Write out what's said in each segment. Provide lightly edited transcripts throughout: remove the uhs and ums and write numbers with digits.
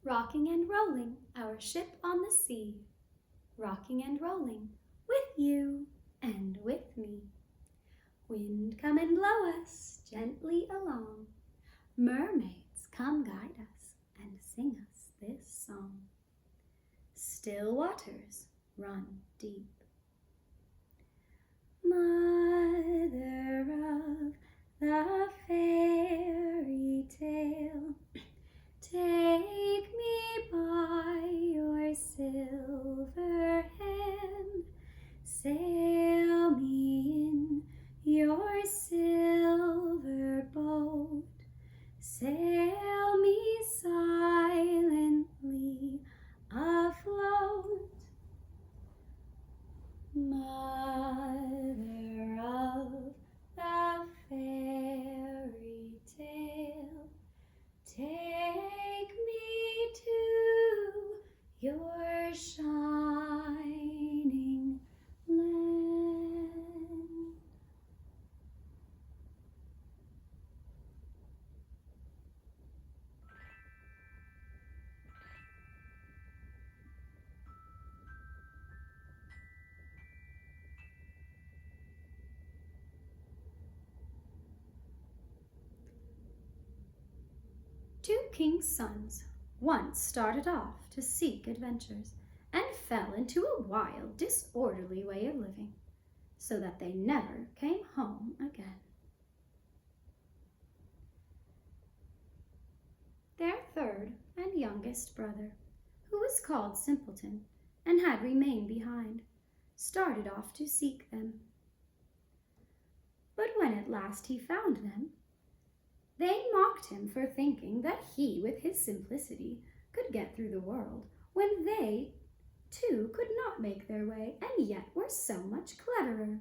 rocking and rolling our ship on the sea, rocking and rolling with you and with me. Wind, come and blow us gently along. Mermaids, come guide us and sing us this song. Still waters run deep. Mother of the fairy tale, take me by your silver hand, sail me in your silver boat, sail me silently afloat. Mother of the fairy tale, take me to your shining land. Two kings' sons once started off to seek adventures and fell into a wild, disorderly way of living, so that they never came home again. Their third and youngest brother, who was called Simpleton and had remained behind, started off to seek them. But when at last he found them, they mocked him for thinking that he, with his simplicity, could get through the world when they, too, could not make their way and yet were so much cleverer.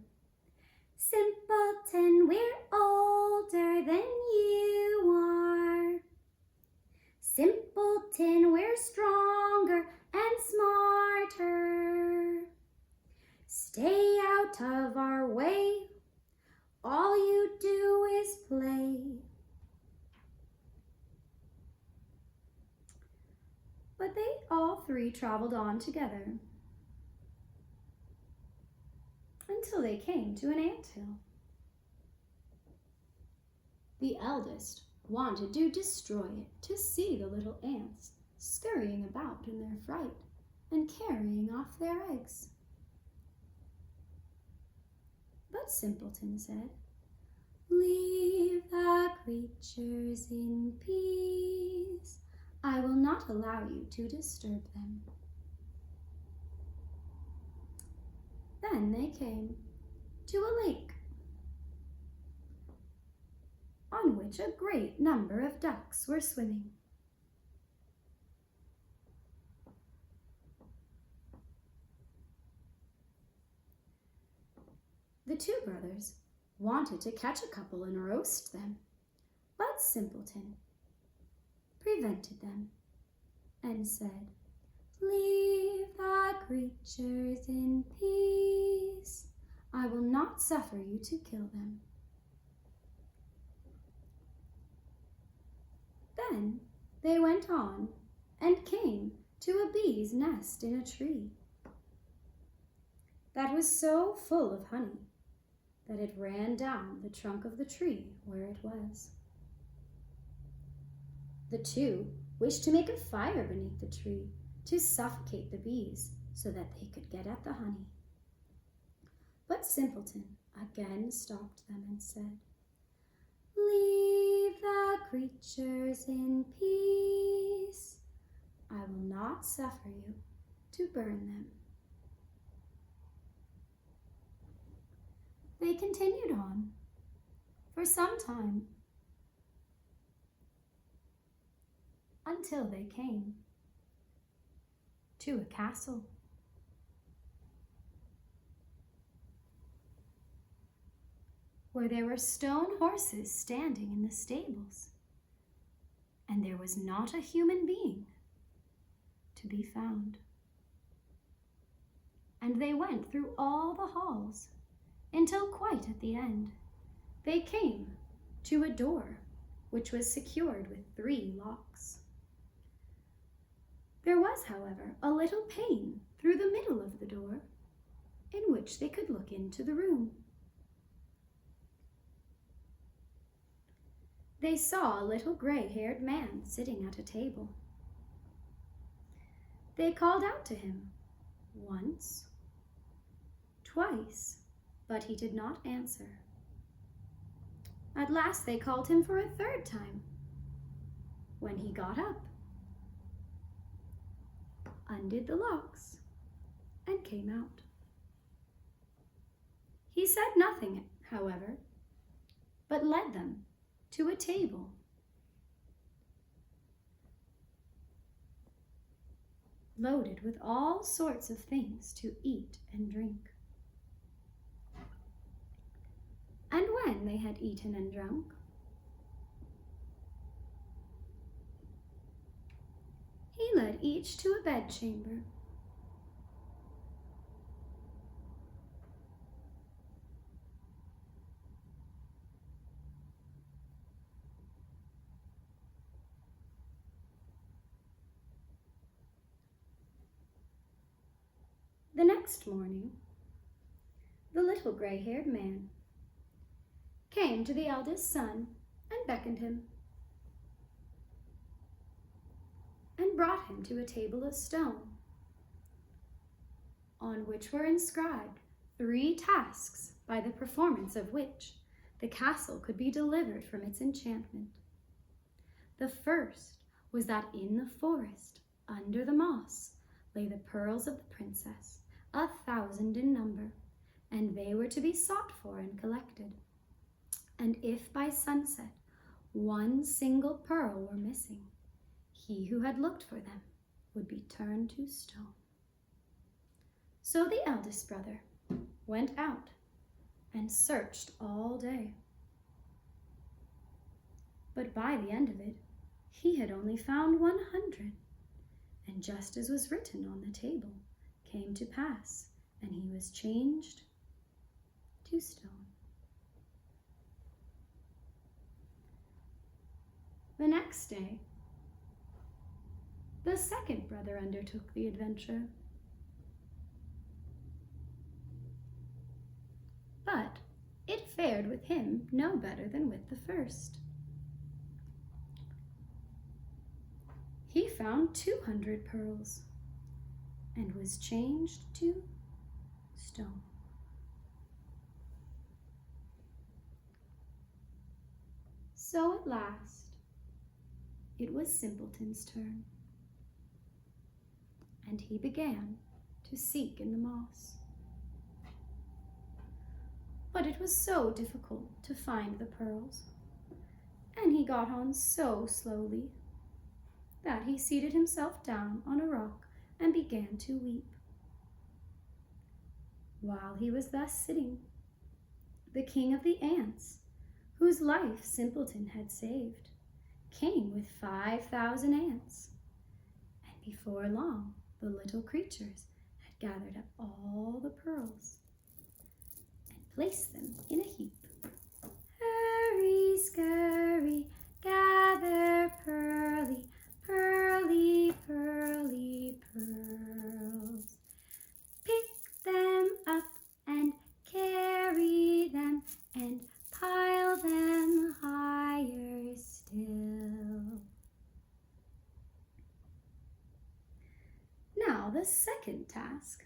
Simpleton, we're older than you are. Simpleton, we're stronger and smarter. Stay out of our way. All you do is play. But they all three traveled on together until they came to an anthill. The eldest wanted to destroy it to see the little ants scurrying about in their fright and carrying off their eggs. But Simpleton said, "Leave the creatures in peace. I will not allow you to disturb them." Then they came to a lake on which a great number of ducks were swimming. The two brothers wanted to catch a couple and roast them, but Simpleton prevented them and said, "Leave the creatures in peace. I will not suffer you to kill them." Then they went on and came to a bee's nest in a tree that was so full of honey that it ran down the trunk of the tree where it was. The two wished to make a fire beneath the tree to suffocate the bees so that they could get at the honey. But Simpleton again stopped them and said, "Leave the creatures in peace. I will not suffer you to burn them." They continued on for some time until they came to a castle. Where there were stone horses standing in the stables, and there was not a human being to be found. And they went through all the halls until quite at the end they came to a door which was secured with 3 locks. was, however, a little pane through the middle of the door, in which they could look into the room. They saw a little gray-haired man sitting at a table. They called out to him once, twice, but he did not answer. At last they called him for a third time, when he got up, undid the locks, and came out. He said nothing, however, but led them to a table loaded with all sorts of things to eat and drink. And when they had eaten and drunk, he led each to a bedchamber. The next morning, the little gray-haired man came to the eldest son and beckoned him, and brought him to a table of stone, on which were inscribed 3 tasks by the performance of which the castle could be delivered from its enchantment. The first was that in the forest, under the moss, lay the pearls of the princess, 1,000 in number, and they were to be sought for and collected. And if by sunset 1 single pearl were missing, he who had looked for them would be turned to stone. So the eldest brother went out and searched all day. But by the end of it, he had only found 100, and just as was written on the table came to pass, and he was changed to stone. The next day, the second brother undertook the adventure. But it fared with him no better than with the first. He found 200 pearls and was changed to stone. So at last, it was Simpleton's turn, and he began to seek in the moss. But it was so difficult to find the pearls, and he got on so slowly, that he seated himself down on a rock and began to weep. While he was thus sitting, the king of the ants, whose life Simpleton had saved, came with 5,000 ants, and before long the little creatures had gathered up all the pearls and placed them in a heap. Hurry, scurry, gather pearly, pearly, pearly pearls. Pick them up and carry them and pile them higher still. Now the second task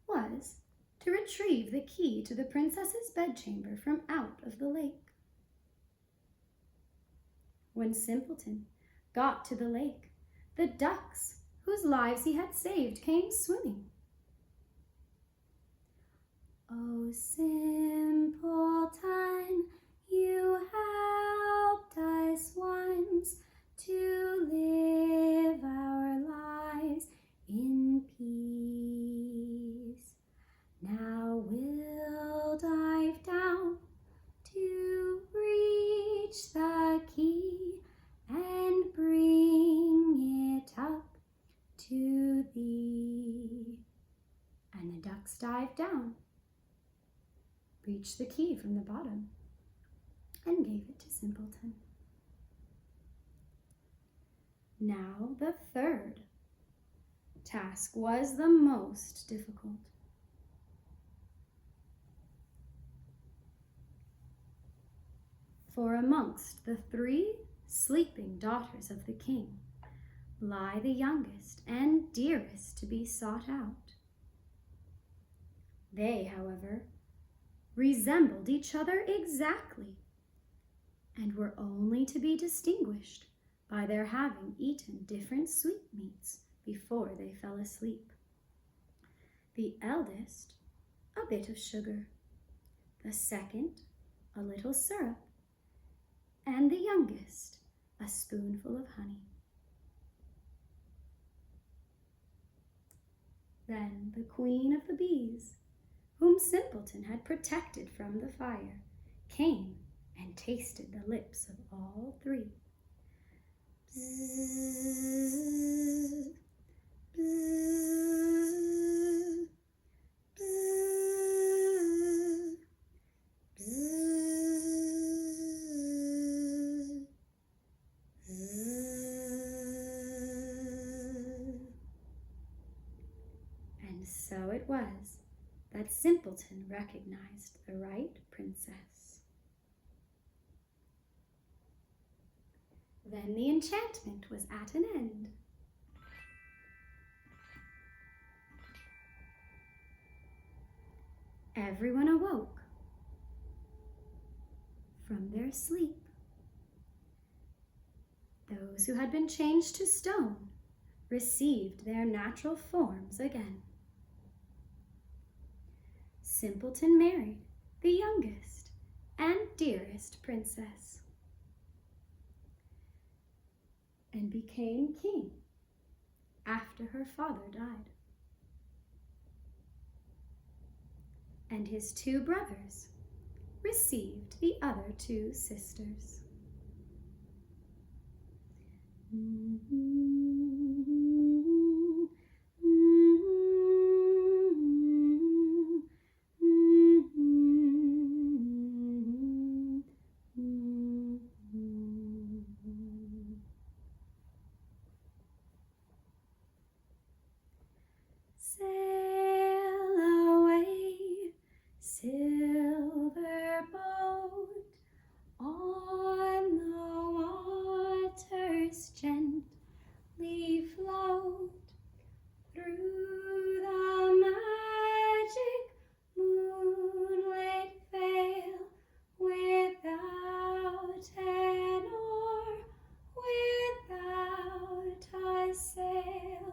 was to retrieve the key to the princess's bedchamber from out of the lake. When Simpleton got to the lake, the ducks, whose lives he had saved, came swimming. Oh, Simpleton, you helped us once to live our lives in peace. Now we'll dive down to reach the key and bring it up to thee. And the ducks dived down, reached the key from the bottom, and gave it to Simpleton. Now the third task was the most difficult. For amongst the 3 sleeping daughters of the king lie the youngest and dearest to be sought out. They, however, resembled each other exactly, and were only to be distinguished by their having eaten different sweetmeats before they fell asleep. The eldest, a bit of sugar, the second, a little syrup, and the youngest, a spoonful of honey. Then the queen of the bees, whom Simpleton had protected from the fire, came and tasted the lips of all 3. Bzzz, bzzz, bzzz, bzzz, bzzz. And so it was that Simpleton recognized the right princess. Then the enchantment was at an end. Everyone awoke from their sleep. Those who had been changed to stone received their natural forms again. Simpleton married the youngest and dearest princess and became king after her father died. And his 2 brothers received the other 2 sisters. Sail away, silver boat, on the waters gently float, through the magic moonlit veil, without an oar, without a sail.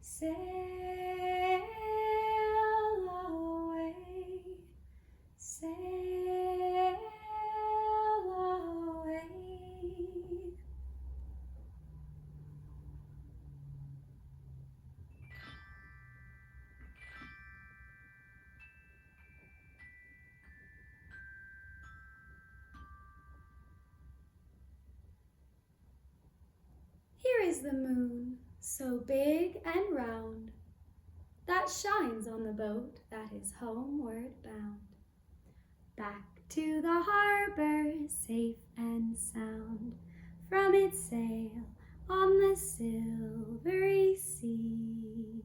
Sail away, sail away. Here is the moon, so big and round, that shines on the boat that is homeward bound, back to the harbor safe and sound, from its sail on the silvery sea.